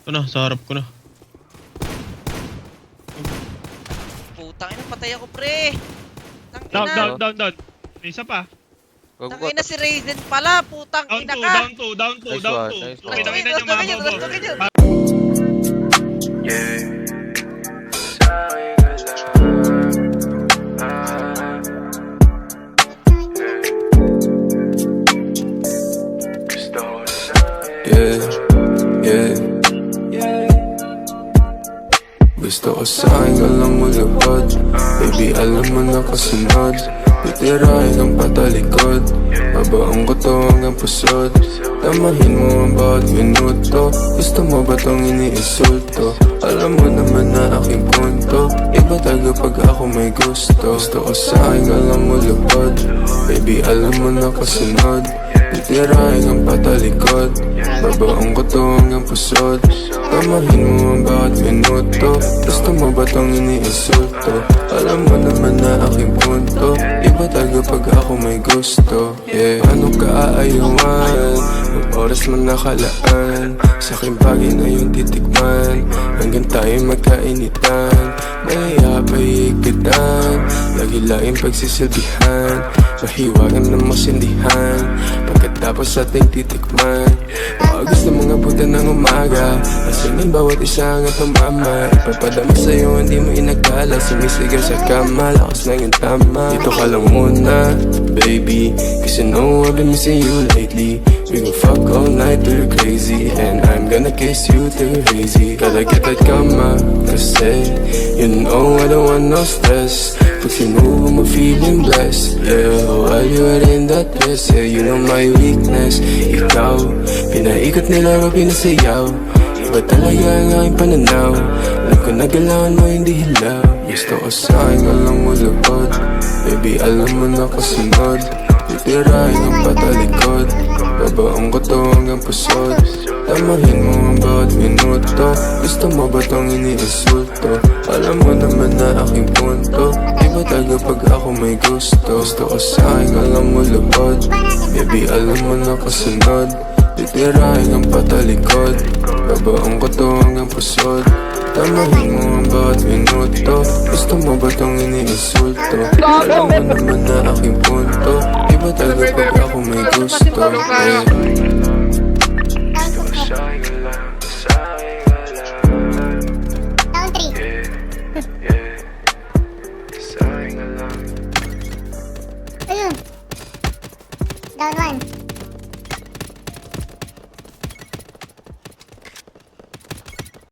ko na, sa harap ko na. Putang ina, patay ako pre. Down, Tangina. down. May isa pa. Tangina si Raisin pala, putang Down ina 2, ka. down 2, down 2, Nice down one, 2. nice one. Kita niyo Last mga ganyan, bobo. last ganyan. Gusto ko sa'kin ka lang malapad. Baby, alam mo na kasunod. Titirahin ang patalikod. Babaong ko to hanggang pusod. Tamahin mo ang bawat minuto. Gusto mo ba tong iniinsulto? Alam mo naman na aking punto. Iba taga pag ako may gusto. Gusto ko sa'kin ka lang malapad. Baby, alam mo na kasunod. Titirahin ang patalikod. Babaong ko to hanggang pusod. Tamahin mo ang bawat minuto. Gusto mo ba tong iniinsulto? Alam mo naman na aking punto. Iba taga pag ako may gusto. Yeah, ano ka aayawan? Ang oras mo nakalaan. Sa aking bagay na yung titikman. Hanggang tayo magkainitan. Naiya pa higpitan. Lagi laging pagsisilbihan. Mahiwagan ng masindihan. Pagkatapos ating titikman. Baka gusto mong abutan ng umaga. Asingin bawat isa hanggang tumama. Ipapadama sa'yo hindi mo inagkala. Sumisigaw sa kama, lakas na yung tama. Dito ka lang muna, baby. Cause you know I've been missing you lately. We gon' fuck all night till you're crazy. And I'm gonna kiss you till you're hazy. Gotta get that kama, kasi you know I don't want no stress. Pag sinubo mo feeling blessed. Yeah, while you're in that dress. Yeah, you know my weakness. Ikaw, pinaikot nila ko pinasayaw. Iba talaga ang aking pananaw. Alam ko nagalawan mo hindi hilaw. Gusto ko sa'kin ka lang malapad. Baby, alam mo na kasunod. Titirahin ang patalikod. Babaong ko to hanggang pusod. Tamahin mo ang bawat minuto. Gusto mo ba tong iniinsulto? Alam mo naman na aking punto. Iba taga pag ako may gusto. Gusto ko sa'kin ka lang malapad. Baby, alam mo na kasunod. Titirahin ang patalikod. Babaong ko to hanggang pusod. Tamahin mo ang bawat minuto. Gusto mo ba tong iniinsulto? Alam mo naman na aking punto. Iba taga pag ako may gusto. Yeah.